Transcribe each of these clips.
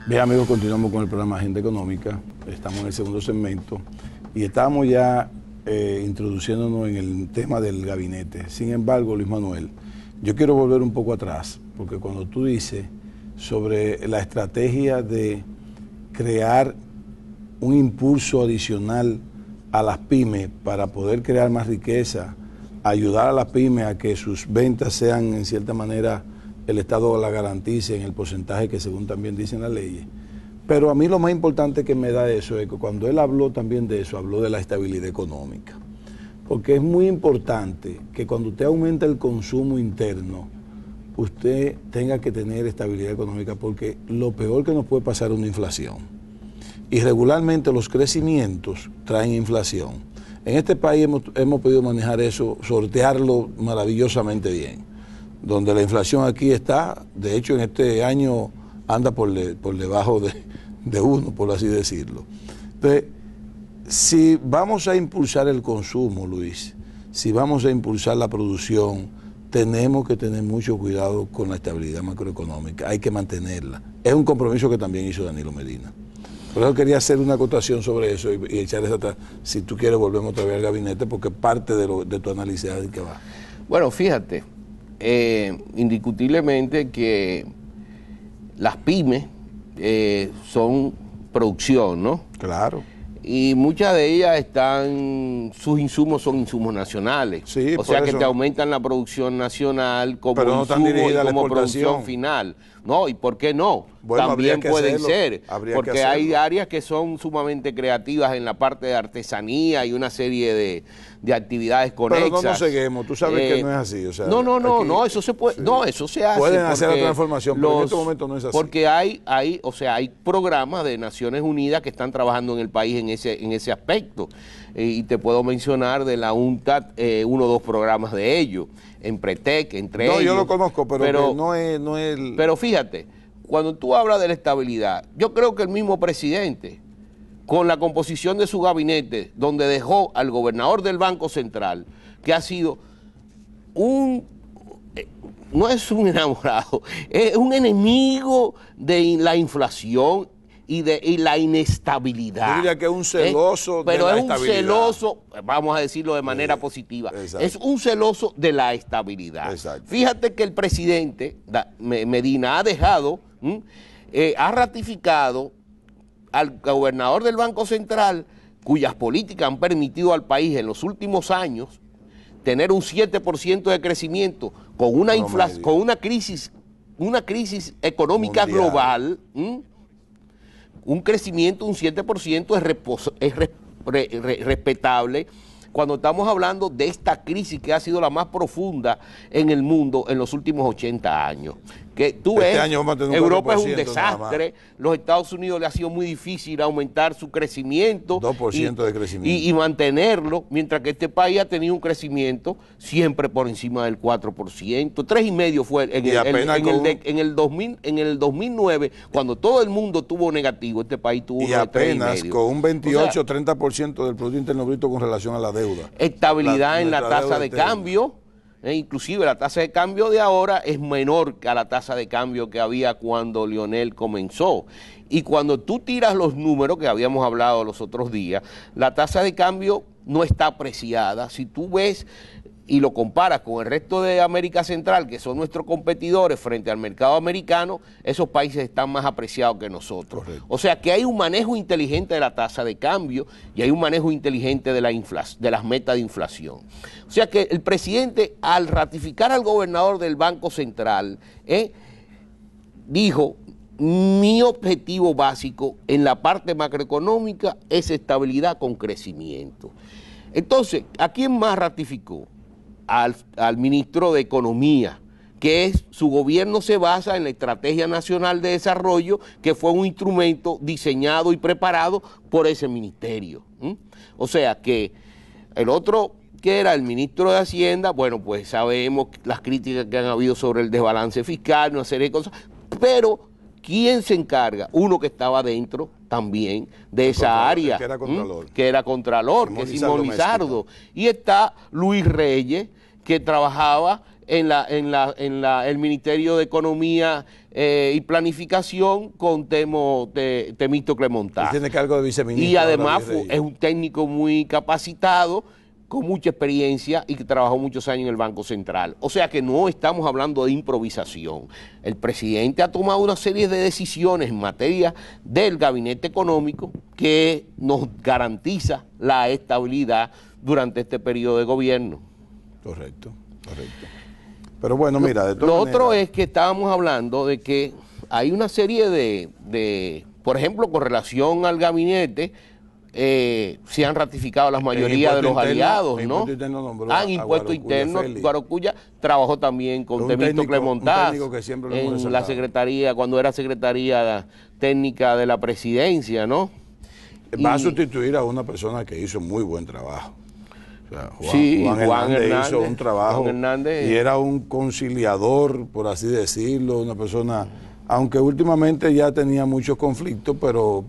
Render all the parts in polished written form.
Bien, amigos, continuamos con el programa Agenda Económica. Estamos en el segundo segmento y estamos ya introduciéndonos en el tema del gabinete. Sin embargo, Luis Manuel, yo quiero volver un poco atrás, porque cuando tú dices sobre la estrategia de crear un impulso adicional a las pymes para poder crear más riqueza, ayudar a las pymes a que sus ventas sean en cierta manera, el Estado la garantice en el porcentaje que según también dicen las leyes. Pero a mí lo más importante que me da eso es que cuando él habló también de eso, habló de la estabilidad económica. Porque es muy importante que cuando usted aumenta el consumo interno, usted tenga que tener estabilidad económica, porque lo peor que nos puede pasar es una inflación. Y regularmente los crecimientos traen inflación. En este país hemos podido manejar eso, sortearlo maravillosamente bien. Donde la inflación aquí está, de hecho en este año anda por debajo de 1, por así decirlo. Entonces, si vamos a impulsar el consumo, Luis, si vamos a impulsar la producción, tenemos que tener mucho cuidado con la estabilidad macroeconómica, hay que mantenerla. Es un compromiso que también hizo Danilo Medina. Por eso quería hacer una acotación sobre eso y echar esa atrás. Si tú quieres, volvemos otra vez al gabinete, porque parte de tu análisis es que va. Bueno, fíjate, indiscutiblemente que las pymes son producción, ¿no? Claro. Y muchas de ellas sus insumos son insumos nacionales. Sí, o sea que eso te aumentan la producción nacional como pero no insumo y como producción exportación final. No, ¿y por qué no? Bueno, también pueden ser, porque hay áreas que son sumamente creativas en la parte de artesanía y una serie de actividades conexas. Pero no nos ceguemos, tú sabes que no es así. O sea, no, eso se puede, sí. No, eso se hace. Pueden hacer la transformación, pero en este momento no es así. Porque hay programas de Naciones Unidas que están trabajando en el país en ese aspecto. Y te puedo mencionar de la UNCTAD 1 o 2 programas de ellos, en Pretec, entre ellos. No, yo lo conozco, pero no es Pero fíjate, cuando tú hablas de la estabilidad, yo creo que el mismo presidente, con la composición de su gabinete, donde dejó al gobernador del Banco Central, que ha sido no es un enamorado, es un enemigo de la inflación y la inestabilidad. Yo diría que es un celoso pero de la estabilidad. Pero es un celoso, vamos a decirlo de manera positiva, exacto. Es un celoso de la estabilidad. Exacto. Fíjate que el presidente Medina ha dejado, ha ratificado al gobernador del Banco Central, cuyas políticas han permitido al país en los últimos años tener un 7% de crecimiento con una crisis económica mundial, global. Un crecimiento, un 7% es respetable cuando estamos hablando de esta crisis que ha sido la más profunda en el mundo en los últimos 80 años. Que tú ves, Europa es un desastre, los Estados Unidos le ha sido muy difícil aumentar su crecimiento 2% de crecimiento y mantenerlo, mientras que este país ha tenido un crecimiento siempre por encima del 4%, 3,5% fue en el 2009, cuando todo el mundo tuvo negativo, este país tuvo y apenas con un 28 o 30% del Producto Interno Bruto con relación a la deuda. Estabilidad en la tasa de cambio. Inclusive la tasa de cambio de ahora es menor que a la tasa de cambio que había cuando Lionel comenzó. Y cuando tú tiras los números que habíamos hablado los otros días, la tasa de cambio no está apreciada. Si tú ves y lo comparas con el resto de América Central, que son nuestros competidores frente al mercado americano, esos países están más apreciados que nosotros. Correcto. O sea que hay un manejo inteligente de la tasa de cambio y hay un manejo inteligente de las metas de inflación. O sea que el presidente, al ratificar al gobernador del Banco Central, dijo: mi objetivo básico en la parte macroeconómica es estabilidad con crecimiento. Entonces, ¿a quién más ratificó? Al ministro de Economía, que su gobierno se basa en la Estrategia Nacional de Desarrollo, que fue un instrumento diseñado y preparado por ese ministerio. O sea que el otro, que era el ministro de Hacienda, bueno, pues sabemos las críticas que han habido sobre el desbalance fiscal, una serie de cosas, pero ¿quién se encarga? Uno que estaba dentro también de esa área, que era Contralor, que es Simón Lizardo, y está Luis Reyes, que trabajaba el Ministerio de Economía y Planificación con Temístocles Montá. Tiene cargo de viceministro. Y además es un técnico muy capacitado, con mucha experiencia y que trabajó muchos años en el Banco Central. O sea que no estamos hablando de improvisación. El presidente ha tomado una serie de decisiones en materia del gabinete económico que nos garantiza la estabilidad durante este periodo de gobierno. Correcto, correcto. Pero bueno, mira, de todas maneras, otro es que estábamos hablando de que hay una serie de por ejemplo, con relación al gabinete, se han ratificado la mayoría de los aliados, ¿no? Impuesto interno, Guarocuya trabajó también con Temístocles Montá en la secretaría, cuando era secretaría técnica de la presidencia, ¿no? Va a sustituir a una persona que hizo muy buen trabajo. O sea, Juan Hernández hizo un trabajo y era un conciliador, por así decirlo, una persona, aunque últimamente ya tenía muchos conflictos, pero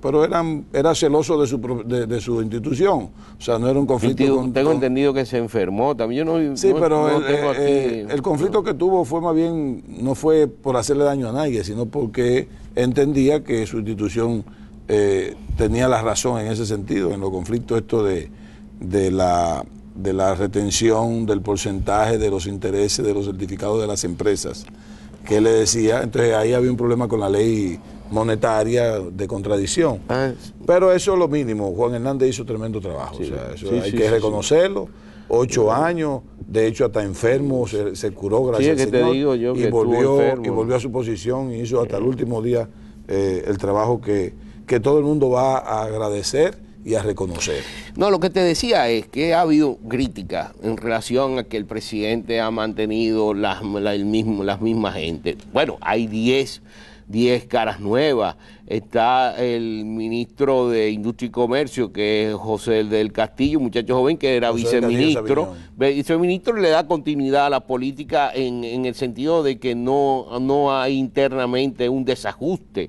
era celoso de su institución. O sea, no era un conflicto tengo entendido que se enfermó también. Yo no, sí, pero el conflicto que tuvo fue más bien, no fue por hacerle daño a nadie, sino porque entendía que su institución tenía la razón en ese sentido, en los conflictos de la retención del porcentaje de los intereses de los certificados de las empresas, que él le decía. Entonces ahí había un problema con la ley monetaria de contradicción. Pero eso es lo mínimo. Juan Hernández hizo tremendo trabajo. Sí, o sea, eso hay que reconocerlo. 8 años, de hecho hasta enfermo, se curó, gracias al Señor, y volvió a su posición y hizo hasta el último día el trabajo que todo el mundo va a agradecer y a reconocer. No, lo que te decía es que ha habido crítica en relación a que el presidente ha mantenido las mismas gente. Bueno, hay 10 caras nuevas. Está el ministro de Industria y Comercio, que es José del Castillo, un muchacho joven que era viceministro. Viceministro le da continuidad a la política en el sentido de que no hay internamente un desajuste.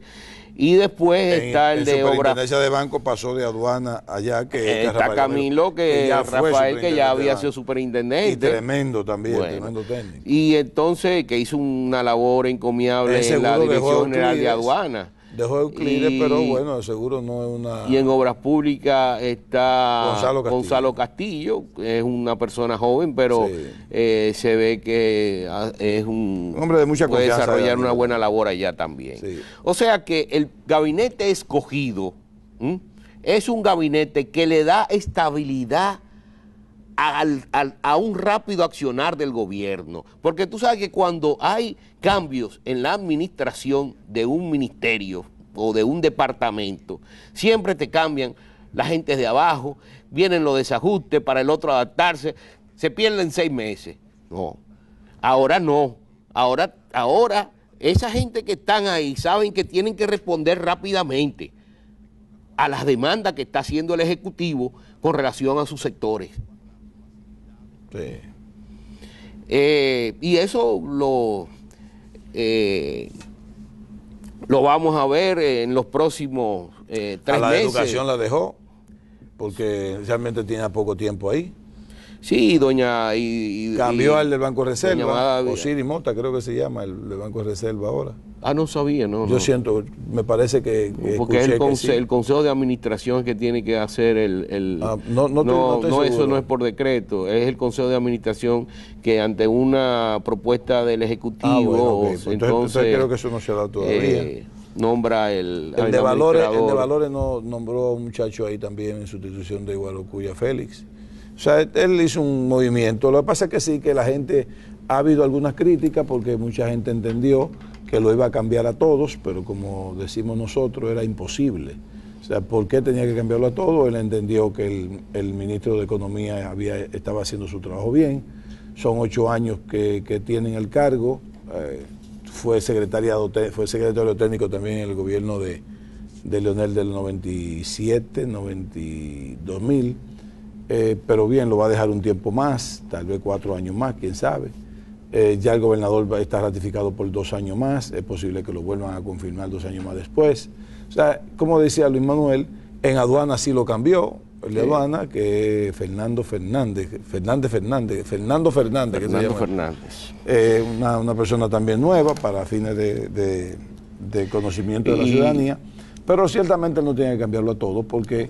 Y después está el de obra. Superintendencia de Banco pasó de aduana allá, que está Camilo, Rafael, que ya había sido superintendente. Y tremendo también, tremendo técnico. Y entonces, que hizo una labor encomiable en la Dirección General de Aduana. Dejó Euclides, pero bueno, el seguro no es una... Y en Obras Públicas está Gonzalo Castillo, que es una persona joven, pero se ve que es un hombre de mucha confianza, puede desarrollar una buena labor allá también. Sí. O sea que el gabinete escogido es un gabinete que le da estabilidad a un rápido accionar del gobierno, porque tú sabes que cuando hay cambios en la administración de un ministerio o de un departamento, siempre te cambian la gente de abajo, vienen los desajustes para el otro adaptarse, se pierden 6 meses. No, ahora no, ahora esa gente que están ahí saben que tienen que responder rápidamente a las demandas que está haciendo el Ejecutivo con relación a sus sectores. Sí. Y eso lo vamos a ver en los próximos 3 meses. A la educación la dejó, porque realmente tiene poco tiempo ahí. Sí, cambió al del Banco de Reserva, Osiris Mota creo que se llama, el del Banco de Reserva ahora. No sabía, ¿no? Yo siento, me parece que porque es el Consejo de Administración que tiene que hacer eso no es por decreto, es el Consejo de Administración que ante una propuesta del Ejecutivo, pues entonces creo que eso no se ha dado todavía. Nombra el de Valores nombró a un muchacho ahí también en sustitución de Guarocuya, Félix. O sea, él hizo un movimiento. Lo que pasa es que sí, que la gente, ha habido algunas críticas porque mucha gente entendió que lo iba a cambiar a todos, pero como decimos nosotros, era imposible. O sea, ¿por qué tenía que cambiarlo a todos? Él entendió que el ministro de Economía estaba haciendo su trabajo bien. Son 8 años que tienen el cargo. Fue secretario técnico también en el gobierno de Leonel del 97, 2000. Pero bien, lo va a dejar un tiempo más, tal vez 4 años más, quién sabe. Ya el gobernador está ratificado por 2 años más, es posible que lo vuelvan a confirmar 2 años más después. O sea, como decía Luis Manuel, en aduana sí lo cambió, el de aduana, que es Fernando Fernández, que se llama. Fernando Fernández. Una persona también nueva para fines de conocimiento de la ciudadanía, pero ciertamente no tiene que cambiarlo a todo porque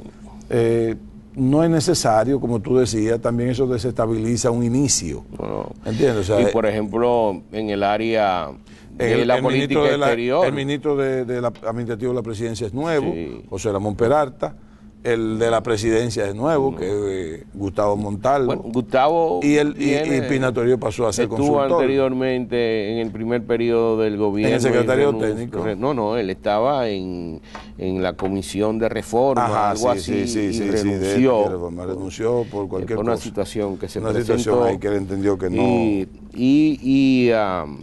no es necesario, como tú decías, también eso desestabiliza un inicio. Bueno, ¿entiendes? O sea, y por ejemplo, en el área de la política exterior. El ministro administrativo de la presidencia es nuevo, Sí. José Ramón Peralta. El de la presidencia es nuevo, que es Gustavo Montalvo. Bueno, Gustavo y Pina Toribio pasó a ser estuvo consultor. anteriormente en el primer periodo del gobierno. ¿En el secretario técnico? No, él estaba en la comisión de reforma, algo así, y renunció por cualquier una cosa. situación que se una presentó. situación ahí que él entendió que no.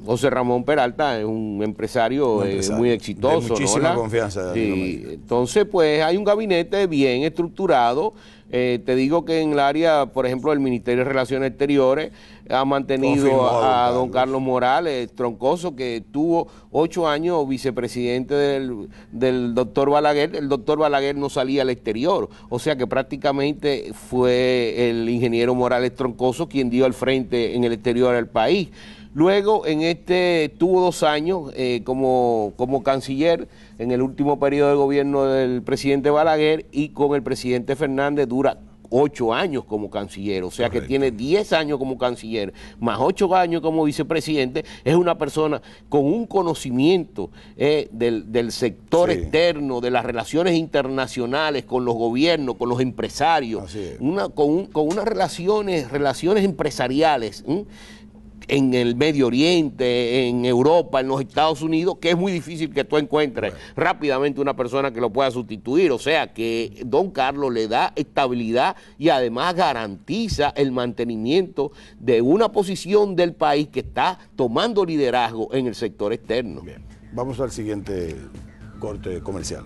José Ramón Peralta es un empresario muy exitoso. De muchísima ¿no? confianza. Sí, entonces, pues hay un gabinete bien estructurado. Te digo que en el área, por ejemplo, el Ministerio de Relaciones Exteriores ha mantenido a don Carlos Morales Troncoso, que tuvo 8 años vicepresidente del doctor Balaguer. El doctor Balaguer no salía al exterior, o sea que prácticamente fue el ingeniero Morales Troncoso quien dio al frente en el exterior del país. Luego, tuvo 2 años como canciller en el último periodo de gobierno del presidente Balaguer, y con el presidente Fernández dura 8 años como canciller, o sea que tiene 10 años como canciller, más 8 años como vicepresidente. Es una persona con un conocimiento del sector externo, de las relaciones internacionales con los gobiernos, con los empresarios, con unas relaciones empresariales, en el Medio Oriente, en Europa, en los Estados Unidos, que es muy difícil que tú encuentres rápidamente una persona que lo pueda sustituir. O sea que don Carlos le da estabilidad y además garantiza el mantenimiento de una posición del país que está tomando liderazgo en el sector externo. Bien, vamos al siguiente corte comercial.